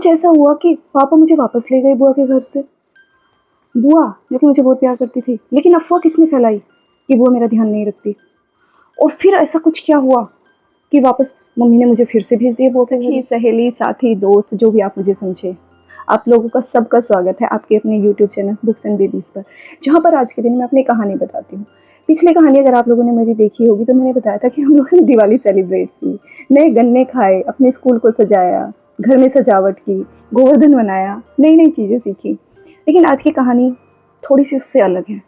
कुछ ऐसा हुआ कि पापा मुझे वापस ले गए बुआ के घर से। बुआ जो कि मुझे बहुत प्यार करती थी, लेकिन अफ़वाह किसने फैलाई कि बुआ मेरा ध्यान नहीं रखती। और फिर ऐसा कुछ क्या हुआ कि वापस मम्मी ने मुझे फिर से भेज दिया बुआ के घर। सहेली, साथी, दोस्त, जो भी आप मुझे समझे, आप लोगों का सबका स्वागत है आपके अपने YouTube channel books and babies पर, जहाँ पर आज के दिन मैं अपनी कहानी बताती हूँ। पिछली कहानी अगर आप लोगों ने मेरी देखी होगी तो मैंने बताया था कि हम लोगों ने दिवाली सेलिब्रेट की, नए गन्ने खाए, अपने स्कूल को सजाया, घर में सजावट की, गोवर्धन बनाया, नई नई चीज़ें सीखी। लेकिन आज की कहानी थोड़ी सी उससे अलग है।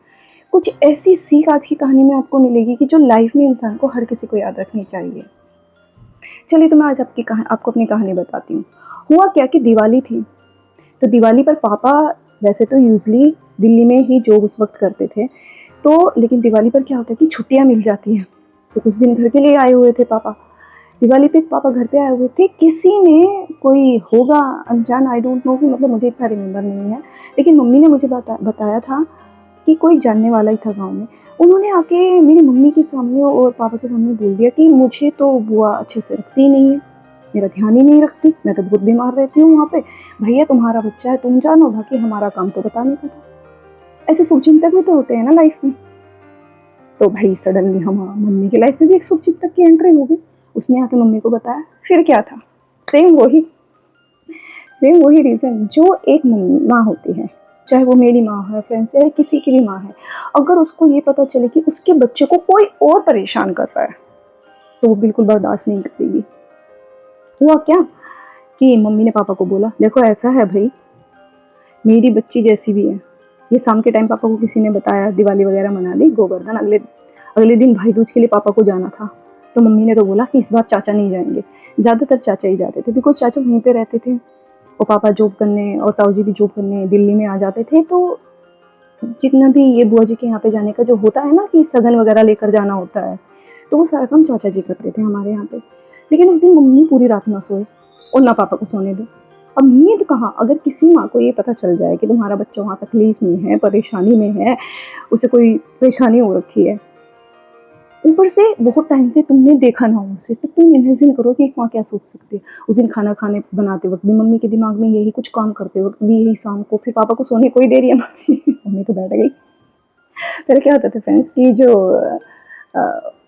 कुछ ऐसी सीख आज की कहानी में आपको मिलेगी कि जो लाइफ में इंसान को हर किसी को याद रखनी चाहिए। चलिए तो मैं आज आपको अपनी कहानी बताती हूँ। हुआ क्या कि दिवाली थी, तो दिवाली पर पापा वैसे तो यूजली दिल्ली में ही जॉब उस वक्त करते थे, तो लेकिन दिवाली पर क्या होता है कि छुट्टियाँ मिल जाती हैं, तो कुछ दिन घर के लिए आए हुए थे पापा। दिवाली पे पापा घर पे आए हुए थे, किसी ने कोई होगा अनजान, आई डोंट नो, कि मतलब मुझे इतना रिमेंबर नहीं है, लेकिन मम्मी ने मुझे बताया था कि कोई जानने वाला ही था गांव में। उन्होंने आके मेरी मम्मी के सामने और पापा के सामने बोल दिया कि मुझे तो बुआ अच्छे से रखती ही नहीं है, मेरा ध्यान ही नहीं रखती, मैं तो बहुत बीमार रहती हूँ वहाँ पे, भैया तुम्हारा बच्चा है तुम जानो, बाकी हमारा काम तो बताने का था। ऐसे शुभचिंतक भी तो होते हैं ना लाइफ में। तो भाई सडनली हम मम्मी की लाइफ में भी एक शुभचिंतक की एंट्री हो गई। उसने आके मम्मी को बताया, फिर क्या था, सेम वही रीज़न जो एक माँ होती है, चाहे वो मेरी माँ है, फ्रेंड्स है, किसी की भी माँ है, अगर उसको ये पता चले कि उसके बच्चे को कोई और परेशान कर रहा है तो वो बिल्कुल बर्दाश्त नहीं करेगी। हुआ क्या कि मम्मी ने पापा को बोला, देखो ऐसा है भाई, मेरी बच्ची जैसी भी है। ये शाम के टाइम पापा को किसी ने बताया, दिवाली वगैरह मना ली, गोवर्धन, अगले दिन भाई दूज के लिए पापा को जाना था, तो मम्मी ने तो बोला कि इस बार चाचा नहीं जाएंगे। ज़्यादातर चाचा ही जाते थे, बिकॉज चाचा वहीं पे रहते थे और पापा जॉब करने और ताऊ जी भी जॉब करने दिल्ली में आ जाते थे। तो जितना भी ये बुआ जी के यहाँ पे जाने का जो होता है ना कि सगन वगैरह लेकर जाना होता है, तो वो सारा काम चाचा जी करते थे हमारे यहाँ पे। लेकिन उस दिन मम्मी पूरी रात ना सोए और ना पापा को सोने दे। अब नींद कहाँ, अगर किसी माँ को ये पता चल जाए कि तुम्हारा बच्चा वहाँ तकलीफ में है, परेशानी में है, उसे कोई परेशानी हो रखी है, ऊपर से बहुत टाइम से तुमने देखा ना हो उसे, तो तुम इमेजिन करो कि एक माँ क्या सोच सकती है। उस दिन खाना खाने बनाते वक्त भी मम्मी के दिमाग में यही, कुछ काम करते वक्त भी यही, शाम को फिर पापा को सोने को ही दे रही है मम्मी तो बैठ गई। पहले क्या होता था फ्रेंड्स कि जो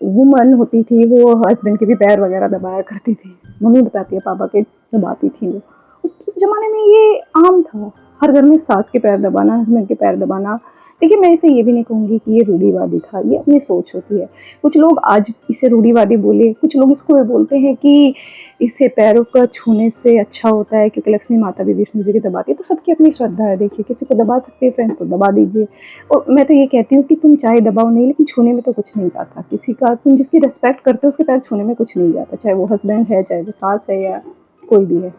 वुमन होती थी वो हस्बैंड के भी पैर वगैरह दबाया करती थी, मम्मी बताती है पापा के दबाती थी वो। उस ज़माने में ये आम था, हर घर में सास के पैर दबाना, हस्बैंड के पैर दबाना। देखिए मैं इसे ये भी नहीं कहूँगी कि ये रूढ़िवादी था, ये अपनी सोच होती है। कुछ लोग आज इसे रूढ़िवादी बोले, कुछ लोग इसको ये बोलते हैं कि इससे पैरों का छूने से अच्छा होता है क्योंकि लक्ष्मी माता भी विष्णु जी की दबाती है। तो सबकी अपनी श्रद्धा है, देखिए किसी को दबा सकते हैं फ्रेंड्स तो दबा दीजिए। और मैं तो ये कहती हूँ कि तुम चाहे दबाओ नहीं, लेकिन छूने में तो कुछ नहीं जाता किसी का। तुम जिसकी रिस्पेक्ट करते हो उसके पैर छूने में कुछ नहीं जाता, चाहे वो हस्बैंड है, चाहे वो सास है, या कोई भी है।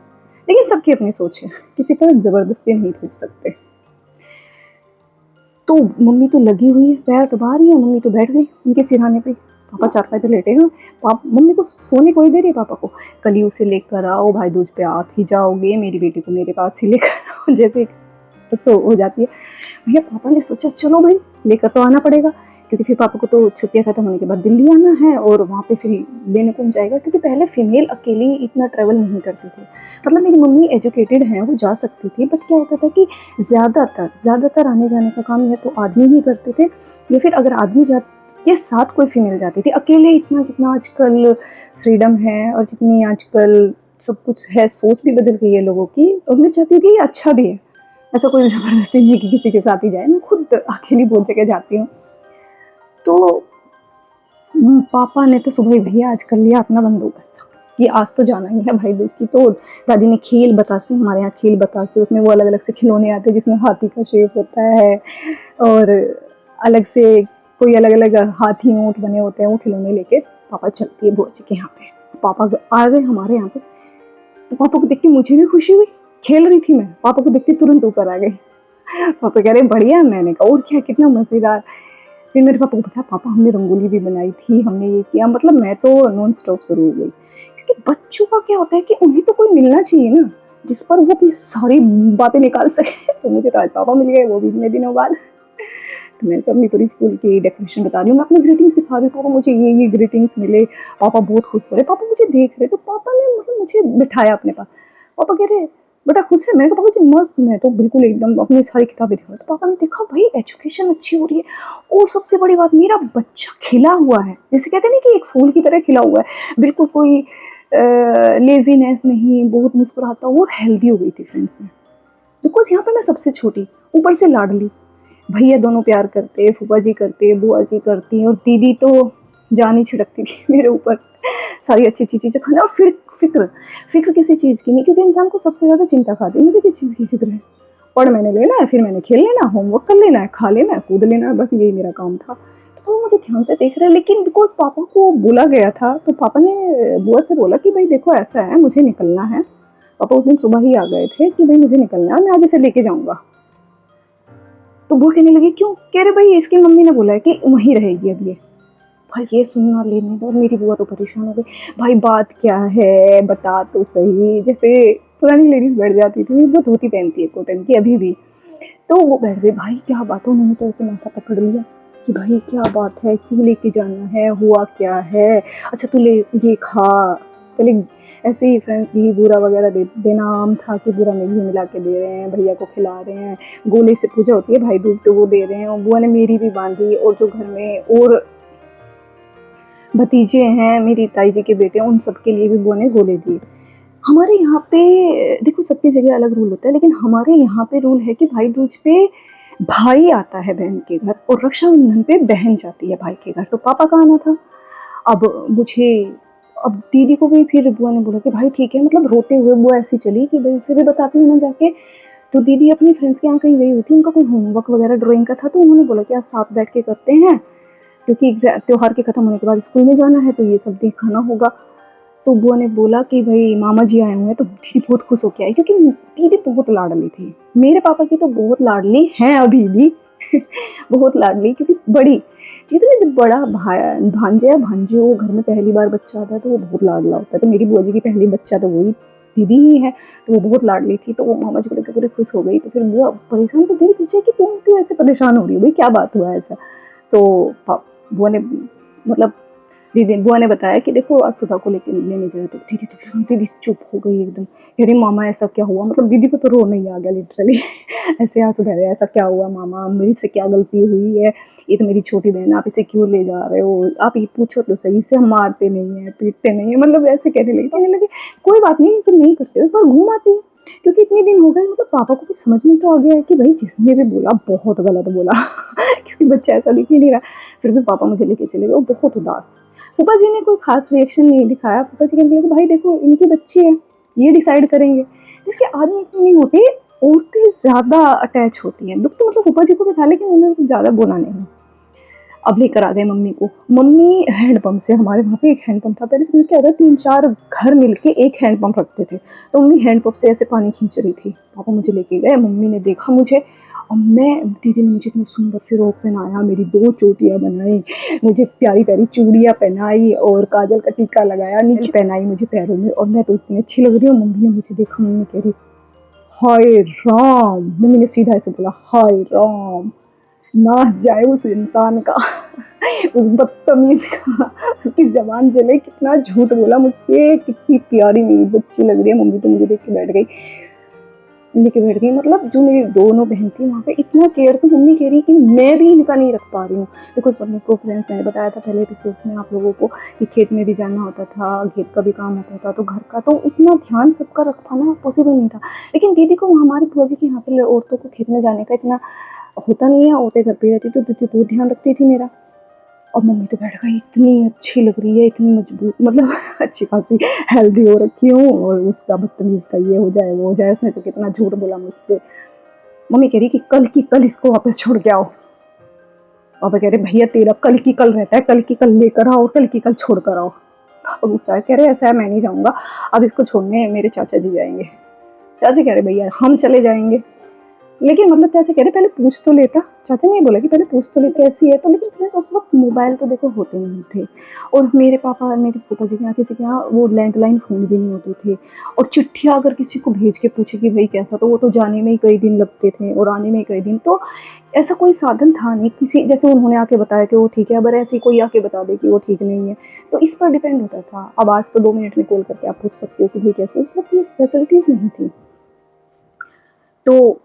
लेकिन सबकी अपनी सोच है, किसी पर ज़बरदस्ती नहीं थूक सकते। तो मम्मी तो लगी हुई है, पैर दबा रही है, मम्मी तो बैठ गई उनके सिरहाने पे, पापा चारपाई पे लेटे हैं। मम्मी को सोने को ही दे रही है पापा को, कल उसे लेकर आओ, भाई दूज पे आप ही जाओगे, मेरी बेटी को मेरे पास ही लेकर आओ, जैसे सो हो जाती है। भैया पापा ने सोचा चलो भाई लेकर तो आना पड़ेगा, क्योंकि फिर पापा को तो छुट्टियां खत्म होने के बाद दिल्ली आना है और वहाँ पे फिर लेने कौन जाएगा, क्योंकि पहले फीमेल अकेली इतना ट्रैवल नहीं करती थी। मतलब मेरी मम्मी एजुकेटेड हैं, वो जा सकती थी, बट क्या होता था कि ज़्यादातर आने जाने का काम या तो आदमी ही करते थे, या फिर अगर आदमी के साथ कोई फीमेल जाती थी। अकेले इतना जितना आजकल फ्रीडम है और जितनी आजकल सब कुछ है, सोच भी बदल गई है लोगों की, और मैं चाहती हूँ कि ये अच्छा भी है। ऐसा कोई ज़बरदस्ती नहीं है कि किसी के साथ ही जाए, मैं खुद अकेली बहुत जगह जाती हूँ। तो पापा ने तो सुबह ही भैया आज कर लिया अपना बंदोबस्त कि आज तो जाना ही है भाई दूज की। तो दादी ने खेल बतासे, हमारे यहाँ खेल बतासे, उसमें वो अलग अलग से खिलौने आते हैं जिसमें हाथी का शेप होता है और अलग से कोई अलग अलग हाथी ऊँट बने होते हैं, वो खिलौने लेके पापा चलती है बुआ जी के यहाँ पे। पापा आ गए हमारे यहाँ पे, तो पापा को देख के मुझे भी खुशी हुई, खेल रही थी मैं, पापा को देखते तुरंत ऊपर आ गई। पापा कह रहे बढ़िया, मैंने कहा और क्या, कितना मज़ेदार। फिर मेरे पापा को बताया, पापा हमने रंगोली भी बनाई थी, हमने ये किया। मतलब मैं तो नॉन स्टॉप शुरू हो गई, क्योंकि बच्चों का क्या होता है कि उन्हें तो कोई मिलना चाहिए ना जिस पर वो अपनी सारी बातें निकाल सके। तो मुझे तो आज पापा मिल गए, वो भी इतने दिनों बाद। तो मैं तो अपनी पूरी स्कूल की डेकोरेशन बता रही हूँ, मैं अपनी ग्रीटिंग्स दिखा रही हूँ, पापा मुझे ये ग्रीटिंग्स मिले। पापा बहुत खुश हो रहे, पापा मुझे देख रहे, तो पापा ने मतलब मुझे बिठाया अपने पास। पापा कह रहे बेटा खुश है? मैंने कहा पापा जी मस्त, मैं तो बिल्कुल एकदम अपनी सारी किताबें दिखा। तो पापा ने देखा भाई एजुकेशन अच्छी हो रही है और सबसे बड़ी बात मेरा बच्चा खिला हुआ है, जैसे कहते हैं ना कि एक फूल की तरह खिला हुआ है, बिल्कुल कोई लेजीनेस नहीं, बहुत मुस्कुराता और हेल्दी हो गई थी फ्रेंड्स में। बिकॉज यहाँ पे मैं सबसे छोटी, ऊपर से लाडली, भैया दोनों प्यार करते, फूफा जी करते, बुआ जी करती, और दीदी तो जान ही छिड़कती थी मेरे ऊपर, सारी अच्छी अच्छी चीज़ें खाने। और फिर फिक्र फिक्र किसी चीज़ की नहीं, क्योंकि इंसान को सबसे ज़्यादा चिंता खाती है, मुझे किस चीज़ की फिक्र है? पढ़ मैंने लेना है, फिर मैंने खेल लेना, होमवर्क कर लेना है, खा लेना है, कूद लेना है, बस यही मेरा काम था। तो वो मुझे ध्यान से देख रहे हैं, लेकिन बिकॉज पापा को बोला गया था, तो पापा ने बुआ से बोला कि भाई देखो ऐसा है, मुझे निकलना है। पापा उस दिन सुबह ही आ गए थे कि भाई मुझे निकलना है, मैं आज इसे लेके जाऊंगा। तो वो कहने लगी क्यों? कह रहे भाई इसकी मम्मी ने बोला है कि वहीं रहेगी अब ये। भाई ये सुनना लेने दो, और मेरी बुआ तो परेशान हो गई, भाई बात क्या है बता तो सही। जैसे पुरानी लेडीज बैठ जाती थी, वो धोती पहनती है कॉटन की अभी भी, तो वो बैठ गई, भाई क्या बात है? उन्होंने तो ऐसे माथा पकड़ लिया कि भाई क्या बात है, क्यों लेके जाना है, हुआ क्या है? अच्छा तू ले ये खा पहले। ऐसे ही फ्रेंड्स घी बूरा वगैरह देना आम था कि बूरा में घी मिला के दे रहे हैं, भैया को खिला रहे हैं, गोले से पूजा होती है भाई दूज, तो वो दे रहे हैं। और बुआ ने मेरी भी बांधी, और जो घर में और भतीजे हैं मेरी ताई जी के बेटे, उन सब के लिए भी बुआ ने गोले दिए। हमारे यहाँ पे देखो सबकी जगह अलग रूल होता है, लेकिन हमारे यहाँ पे रूल है कि भाई दूज पे भाई आता है बहन के घर, और रक्षाबंधन पे बहन जाती है भाई के घर। तो पापा का आना था। अब मुझे अब दीदी को भी फिर बुआ ने बोला कि भाई ठीक है, मतलब रोते हुए बुआ ऐसी चली कि भाई उसे भी बताती हूँ ना जाके। तो दीदी अपनी फ्रेंड्स के यहाँ कहीं गई हुई थी, उनका कोई होमवर्क वगैरह ड्राइंग का था, तो उन्होंने बोला कि आज साथ बैठ के करते हैं, क्योंकि त्योहार के खत्म होने के बाद स्कूल में जाना है, तो ये सब दिखाना होगा। तो बुआ ने बोला कि भाई मामा जी आए हुए हैं, तो दीदी बहुत खुश होके आई, क्योंकि दीदी बहुत लाडली थी मेरे पापा की, तो बहुत लाडली हैं अभी भी बहुत लाडली, क्योंकि बड़ी जीतू ने जब बड़ा भांजे या भांजी हो घर में पहली बार बच्चा आता है, तो वो बहुत लाडला होता है। तो मेरी बुआ जी की पहली बच्चा तो वही दीदी ही है, तो वो बहुत लाडली थी, तो वो मामा जी को लेकर पूरी खुश हो गई। तो फिर बुआ परेशान, तो दीदी पूछे कि तुम क्यों ऐसे परेशान हो रही हो भाई, क्या बात हुआ ऐसा? तो बुआ ने मतलब दीदी बुआ ने बताया कि देखो आज सुधा को लेके लेने जाए। तो दीदी तो शांति, दीदी चुप हो गई एकदम, कह रही मामा ऐसा क्या हुआ? मतलब दीदी को तो रोना ही आ गया लिटरली ऐसे आंसू बह रहे, ऐसा क्या हुआ मामा, मेरी से क्या गलती हुई है? ये तो मेरी छोटी बहन, आप इसे क्यों ले जा रहे हो? आप ये पूछो तो सही से, हम मारते नहीं है पीटते नहीं है, मतलब ऐसे कहने लगे कोई बात नहीं, तुम नहीं करते हो, एक बार घूम आती है। क्योंकि इतने दिन हो गए, मतलब पापा को भी समझ में तो आ गया है कि भाई जिसने भी बोला बहुत गलत बोला क्योंकि बच्चा ऐसा दिख ही नहीं रहा। फिर भी पापा मुझे लेके चले गए, वो बहुत उदास। फूफा जी ने कोई खास रिएक्शन नहीं दिखाया। फूफा जी कहने लगे भाई देखो इनकी बच्ची है, ये डिसाइड करेंगे। जिसके आदमी इतने नहीं होते, औरतें ज़्यादा अटैच होती हैं। दुख तो मतलब फूफा जी को भी था, लेकिन उन्होंने ज़्यादा बोला नहीं। अब लेकर आ गए मम्मी को। मम्मी हैंडपम्प से, हमारे वहाँ पे एक हैंडपम्प था पहले, फिर क्या होता है 3-4 घर मिलके एक हैंडपम्प रखते थे, तो मम्मी हैंडपम्प से ऐसे पानी खींच रही थी। पापा मुझे लेके गए, मम्मी ने देखा मुझे, और दीदी ने मुझे इतना सुंदर फिरोक पहनाया, मेरी 2 चोटियाँ बनाई, मुझे प्यारी प्यारी चूड़ियाँ पहनाई, और काजल का टीका लगाया, नीचे पहनाई मुझे पैरों में, और मैं तो इतनी अच्छी लग रही हूँ। मम्मी ने मुझे देखा, मम्मी कह रही हाय राम, मम्मी ने सीधा ऐसे बोला हाय राम, नाच जाए उस इंसान का उस बदतमीज का, उसकी जबान जले, कितना झूठ बोला मुझसे, कितनी प्यारी मेरी बच्ची लग रही है। मम्मी तो मुझे देख के बैठ गई, लेके बैठ गई। मतलब जो मेरी दोनों बहन थी वहाँ पे इतना केयर, तो मम्मी कह रही कि मैं भी इनका नहीं रख पा रही हूँ। बिकॉज मम्मी को फ्रेंड्स मैंने बताया था पहले एपिसोड्स में आप लोगों को कि खेत में भी जाना होता था, खेत का भी काम होता था, तो घर का तो इतना ध्यान सबका रख पाना पॉसिबल नहीं था। लेकिन दीदी को हमारी बुआ जी के यहाँ पे औरतों को खेत में जाने का इतना होता नहीं है, औरतें घर पे रहती, तो दीदी बहुत ध्यान रखती थी मेरा। और मम्मी तो बैठ गई, इतनी अच्छी लग रही है, इतनी मजबूत, मतलब अच्छी खासी हेल्दी हो रखी हूँ, और उसका बदतमीज का ये हो जाए वो हो जाए, उसने तो कितना झूठ बोला मुझसे। मम्मी कह रही कि कल की कल इसको वापस छोड़ के आओ। पापा कह रहे भैया तेरा कल की कल रहता है, कल की कल लेकर आओ और कल की कल छोड़ कर आओ। पापा गुस्सा है, कह रहे ऐसा है मैं नहीं जाऊँगा, अब इसको छोड़ने मेरे चाचा जी जाएंगे। चाची कह रहे भैया हम चले जाएंगे, लेकिन मतलब चाचा कह रहे पहले पूछ तो लेता। चाचा ने ये बोला कि पहले पूछ तो लेते कैसी है, तो लेकिन फ्रेंड्स उस वक्त मोबाइल तो देखो होते नहीं थे, और मेरे पापा और मेरे फूफा जी के यहाँ किसी के यहाँ वो लैंडलाइन फ़ोन भी नहीं होते थे, और चिट्ठियाँ अगर किसी को भेज के पूछे कि भाई कैसा, तो वो तो जाने में ही कई दिन लगते थे और आने में ही कई दिन। तो ऐसा कोई साधन था नहीं, किसी जैसे उन्होंने आके बताया कि वो ठीक है, अगर ऐसे कोई आके बता दे कि वो ठीक नहीं है, तो इस पर डिपेंड होता था। अब आज तो 2 मिनट में कॉल करके आप पूछ सकते हो कि भाई कैसे, उस वक्त ये फैसिलिटीज़ नहीं थी। तो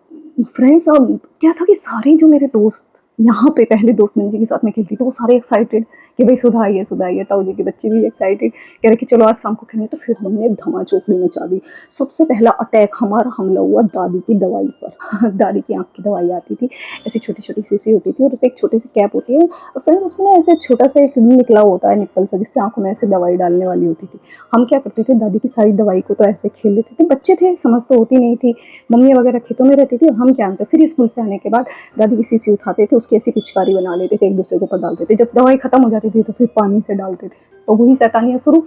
फ्रेंड्स, अब क्या था कि सारे जो मेरे दोस्त यहाँ पे पहले दोस्त मैंने जिनके साथ में खेलती, तो वो सारे एक्साइटेड कि भाई सुधा आई है। ताऊ जी के बच्चे भी एक्साइटेड, कह रहे कि चलो आज शाम को खेलें। तो फिर हमने धमाचौकड़ी मचा दी। सबसे पहला अटैक हमारा हमला हुआ दादी की दवाई पर। दादी की आँख की दवाई आती थी, ऐसी छोटी छोटी शीशी होती थी और उस पर एक छोटी सी कैप होती है, और फ्रेंड्स उसमें ना ऐसे छोटा सा एक निकला होता है निप्पल सा, जिससे आंखों में ऐसे दवाई डालने वाली होती थी। हम क्या करते थे, दादी की सारी दवाई को तो ऐसे खेल लेते थे, बच्चे थे समझ तो होती नहीं थी, मम्मी वगैरह खेतों में रहती थी और हम क्या जानते। फिर स्कूल से आने के बाद दादी की शीशी उठाते थे, उसकी ऐसी पिचकारी बना लेते थे, एक दूसरे के ऊपर डालते थे। जब दवाई खत्म हो जाती थी तो फिर पानी से डालते थे। तो वही शैतानियाँ शुरू।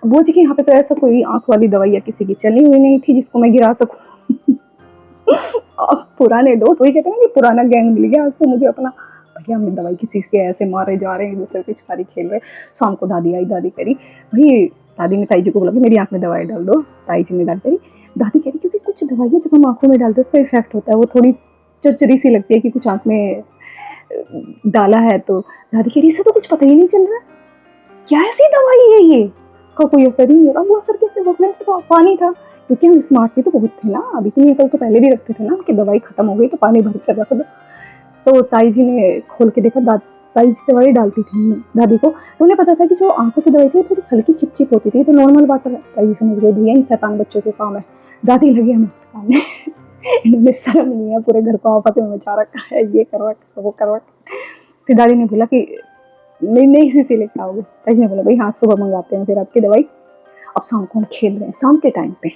वो जी कि यहाँ पे तो ऐसा कोई आंख वाली दवाई या किसी की चली हुई नहीं थी जिसको मैं गिरा सकूं। अब पुराने दोस्त वही कहते हैं ना कि पुराना गैंग मिल गया आज तो मुझे अपना। भैया हमने दवाई की शीशी ऐसे मारे जा रहे हैं, एक दूसरे की पिचकारी खेल रहे। शाम को दादी आई, दादी करी भाई, दादी ने ताई जी को बोला कि मेरी आंख में दवाई डाल दो। ताई जी ने डाल करी। दादी कह रही क्योंकि कुछ दवाइयाँ जब हम आंखों में डालते हैं उसका इफेक्ट होता है, वो थोड़ी चरचरी सी लगती है कि कुछ आंख में डाला है। तो दादी कह रही इससे तो कुछ पता ही नहीं चल रहा, क्या ऐसी दवाई है ये, का कोई असर ही नहीं होगा। वो असर कैसे, वो फ्रेंड्स तो पानी था, क्योंकि हम स्मार्ट भी तो बहुत थे ना। अब इतनी अकल तो पहले भी रखते थे ना कि दवाई खत्म हो गई तो पानी भर कर रख दो। तो ताई जी ने खोल के देखा, ताई जी दवाई डालती थी दादी को, तो उन्हें पता था कि जो आंखों की दवाई थी वो थोड़ी हल्की चिपचिप होती थी, तो नॉर्मल वाटर है। ताई जी समझ गई भैया इन शैतान बच्चों के काम है। दादी लगी हमें फटकारने। इन्होंने शर्म नहीं है, पूरे घर को आफत में मचा रखा है, ये करवा वो करवा। फिर दादी ने बोला कि नहीं नहीं शीशी लेके आओगे। ताई जी ने बोला भाई हाँ सुबह मंगाते हैं फिर आपकी दवाई। अब शाम को हम खेल रहे हैं, शाम के टाइम पे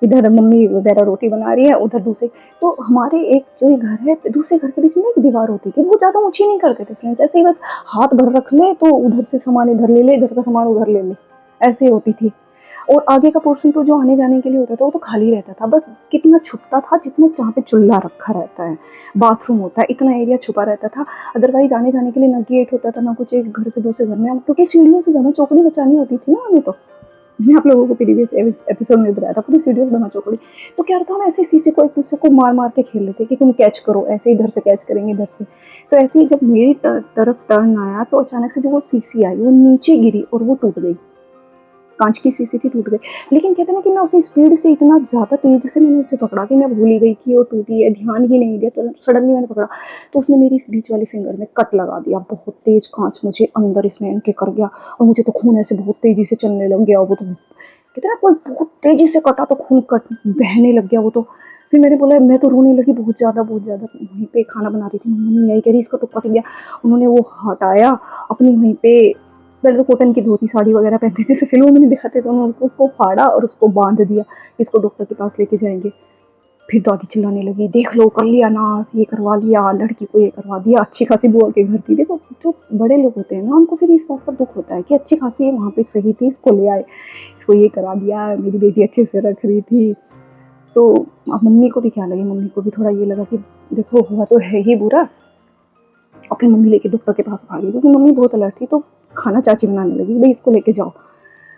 इधर मम्मी वगैरह रोटी बना रही है, उधर दूसरे। तो हमारे एक जो ये घर है, दूसरे घर के बीच में ना एक दीवार होती थी, बहुत ज़्यादा ऊंची नहीं करते थे फ्रेंड्स, ऐसे ही बस हाथ भर रख ले तो उधर से सामान इधर ले ले, इधर का सामान उधर ले ले, ऐसे होती थी। और आगे का पोर्शन तो जो आने जाने के लिए होता था वो तो खाली रहता था, बस कितना छुपता था जितना जहाँ पे चूल्हा रखा रहता है, बाथरूम होता है, इतना एरिया छुपा रहता था। अदरवाइज आने जाने के लिए ना गेट होता था ना कुछ, एक घर से दूसरे घर में, क्योंकि सीढ़ियों से घर में चौकड़ी बचानी होती थी ना हमें। तो मैंने आप लोगों को प्रीवियस एपिसोड में बताया था, पूरी सीढ़ियों से चौकड़ी। तो क्या रहता, हम ऐसे शीशे को एक दूसरे को मार मार के खेल लेते कि तुम कैच करो, ऐसे इधर से कैच करेंगे इधर से। तो ऐसे ही जब मेरी तरफ टर्न आया तो अचानक से जो वो शीशी आई वो नीचे गिरी और वो टूट गई। कांच की शीशी थी, टूट गई। लेकिन कहते ना कि मैं उसे स्पीड से इतना ज़्यादा तेज से मैंने उसे पकड़ा कि मैं भूल ही गई कि वो टूटी है, ध्यान ही नहीं दिया। तो सडनली मैंने पकड़ा तो उसने मेरी इस बीच वाली फिंगर में कट लगा दिया, बहुत तेज कांच मुझे अंदर इसमें एंट्री कर गया और मुझे तो खून ऐसे बहुत तेजी से चलने लग गया। वो तो कहते ना कोई बहुत तेजी से कटा तो खून कट बहने लग गया वो तो। फिर मैंने बोला, मैं तो रोने लगी बहुत ज़्यादा बहुत ज़्यादा। वहीं पे खाना बना रही थी, मम्मी आई कह रही इसका तो कट गया। उन्होंने वो हटाया अपनी वहीं पे, पहले तो कॉटन की धोती साड़ी वगैरह पहनती जैसे फिल्मों में नहीं दिखाते, तो उन्होंने उसको फाड़ा और उसको बांध दिया, इसको डॉक्टर के पास लेके जाएंगे। फिर दादी चिल्लाने लगी, देख लो कर लिया नास, ये करवा लिया लड़की को, ये करवा दिया। अच्छी खासी बुआ के घर थी। देखो जो बड़े लोग होते हैं ना उनको फिर इस बात का दुख होता है कि अच्छी खासी वहाँ पे सही थी, इसको ले आए, इसको ये करा दिया, मेरी बेटी अच्छे से रख रही थी। तो अब मम्मी को भी क्या लगे, मम्मी को भी थोड़ा ये लगा कि देखो हुआ तो है ही बुरा। और फिर मम्मी लेके डॉक्टर के पास भागी, क्योंकि मम्मी बहुत अलर्ट थी। तो खाना चाची बनाने लगी, भाई इसको लेके जाओ।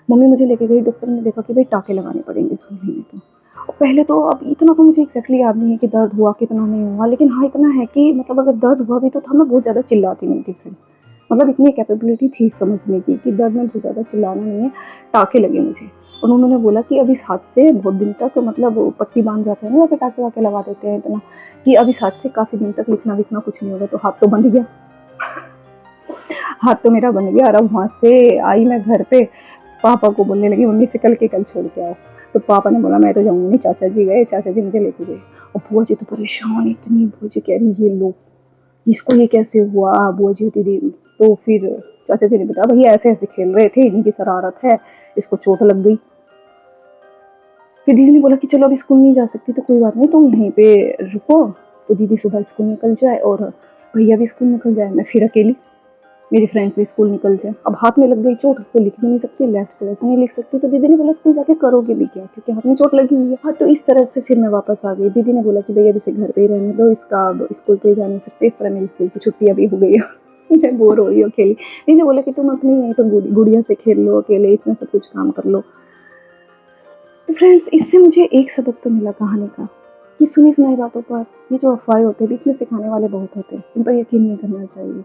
मम्मी मुझे लेके गई, डॉक्टर ने देखा कि भाई टाँके लगाने पड़ेंगे सुनने में। तो और पहले तो, अब इतना तो मुझे एक्जैक्टली याद नहीं है कि दर्द हुआ कितना नहीं हुआ, लेकिन हाँ इतना है कि मतलब अगर दर्द हुआ भी तो था, मैं बहुत ज़्यादा चिल्लाती नहीं थी फ्रेंड्स। मतलब इतनी कैपेबिलिटी थी समझने की कि दर्द में बहुत ज़्यादा चिल्लाना नहीं है। टाँके लगे मुझे और उन्होंने बोला कि अब इस हाथ से बहुत दिन तक, मतलब पट्टी बांध जाते हैं ना या फिर टाँके वाके लगा देते हैं इतना, कि अब इस हाथ से काफ़ी दिन तक लिखना विखना कुछ नहीं होगा। तो हाथ तो बंध गया। हाथ तो मेरा बन गया। और अब वहाँ से आई मैं घर पे, पापा को बोलने लगी मम्मी से कल के कल छोड़ के आओ। तो पापा ने बोला मैं तो जाऊँगी नहीं, चाचा जी गए, चाचा जी मुझे लेके गए। और बुआ जी तो परेशान इतनी, बुआ जी कह रही ये लो इसको ये कैसे हुआ। बुआ जी होती थी। तो फिर चाचा जी ने बताया भैया ऐसे ऐसे खेल रहे थे, इन्हीं की शरारत है, इसको चोट लग गई। फिर दीदी ने बोला कि चलो अब स्कूल नहीं जा सकती तो कोई बात नहीं, तुम यहीं पे रुको। तो दीदी सुबह स्कूल निकल जाए और भैया भी स्कूल निकल जाए, मैं फिर अकेली, मेरी फ्रेंड्स भी स्कूल निकल जाए। अब हाथ में लग गई चोट तो लिख भी नहीं सकती, लेफ्ट से वैसे नहीं लिख सकती। तो दीदी ने बोला स्कूल जाके करोगे भी क्या, क्योंकि हाथ में चोट लगी हुई है। हाँ, तो इस तरह से फिर मैं वापस आ गई। दीदी ने बोला कि भैया अब इसे घर पे ही रहने दो, इसका अब स्कूल तो ही जा नहीं सकते। इस तरह मेरी स्कूल की छुट्टी अभी हो गई है। मैं बोर हो रही हूँ अकेली। दीदी ने बोला कि तुम अपनी यहीं पर गुड़िया से खेल लो अकेले, इतना सब कुछ काम कर लो। तो फ्रेंड्स इससे मुझे एक सबक तो मिला कहानी का, कि सुनी सुनाई बातों पर ये जो अफवाहें होते हैं बीच में सिखाने वाले बहुत होते हैं, इन पर यकीन नहीं करना चाहिए।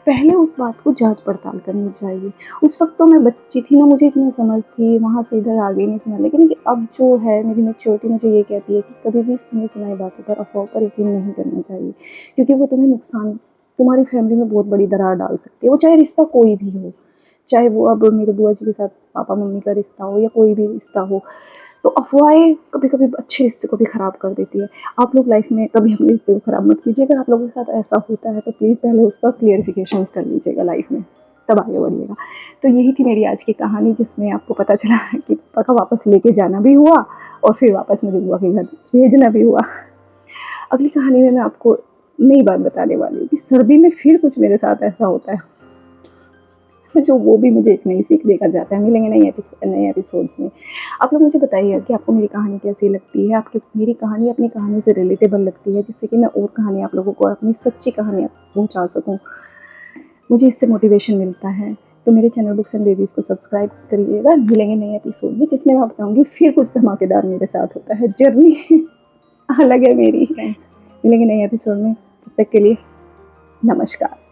पहले उस बात को जांच पड़ताल करनी चाहिए। उस वक्त तो मैं बच्ची थी ना, मुझे इतना समझ थी, वहाँ से इधर आगे नहीं सुना, लेकिन अब जो है मेरी मैच्योरिटी मुझे ये कहती है कि कभी भी सुनी सुनाई बातों पर, अफवाहों पर यकीन नहीं करना चाहिए, क्योंकि वो तुम्हें नुकसान, तुम्हारी फैमिली में बहुत बड़ी दरार डाल सकती है। वो चाहे रिश्ता कोई भी हो, चाहे वो अब मेरे बुआ जी के साथ पापा मम्मी का रिश्ता हो या कोई भी रिश्ता हो, तो अफ़वाहें कभी-कभी अच्छे रिश्ते को भी ख़राब कर देती है। आप लोग लाइफ़ में कभी अपने रिश्ते को ख़राब मत कीजिए। अगर आप लोगों के साथ ऐसा होता है तो प्लीज़ पहले उसका क्लियरिफ़िकेशंस कर लीजिएगा लाइफ़ में, तब आगे बढ़िएगा। तो यही थी मेरी आज की कहानी, जिसमें आपको पता चला कि पापा का वापस लेके जाना भी हुआ और फिर वापस मुझे बुआ के घर भेजना भी हुआ। अगली कहानी में मैं आपको नई बात बताने वाली हूँ कि सर्दी में फिर कुछ मेरे साथ ऐसा होता है, जो वो भी मुझे एक नई सीख देकर जाता है। मिलेंगे नए एपिसोड्स में। आप लोग मुझे बताइए कि आपको मेरी कहानी कैसी लगती है, आपकी मेरी कहानी अपनी कहानी से रिलेटेबल लगती है, जिससे कि मैं और कहानी आप लोगों को, अपनी सच्ची कहानियाँ पहुँचा सकूँ। मुझे इससे मोटिवेशन मिलता है। तो मेरे चैनल बुक्स एंड बेबीज़ को सब्सक्राइब करिएगा। मिलेंगे नए एपिसोड में, जिसमें मैं बताऊँगी फिर कुछ धमाकेदार मेरे साथ होता है। जर्नी अलग है मेरी फ्रेंड्स। मिलेंगे नए एपिसोड में, जब तक के लिए नमस्कार।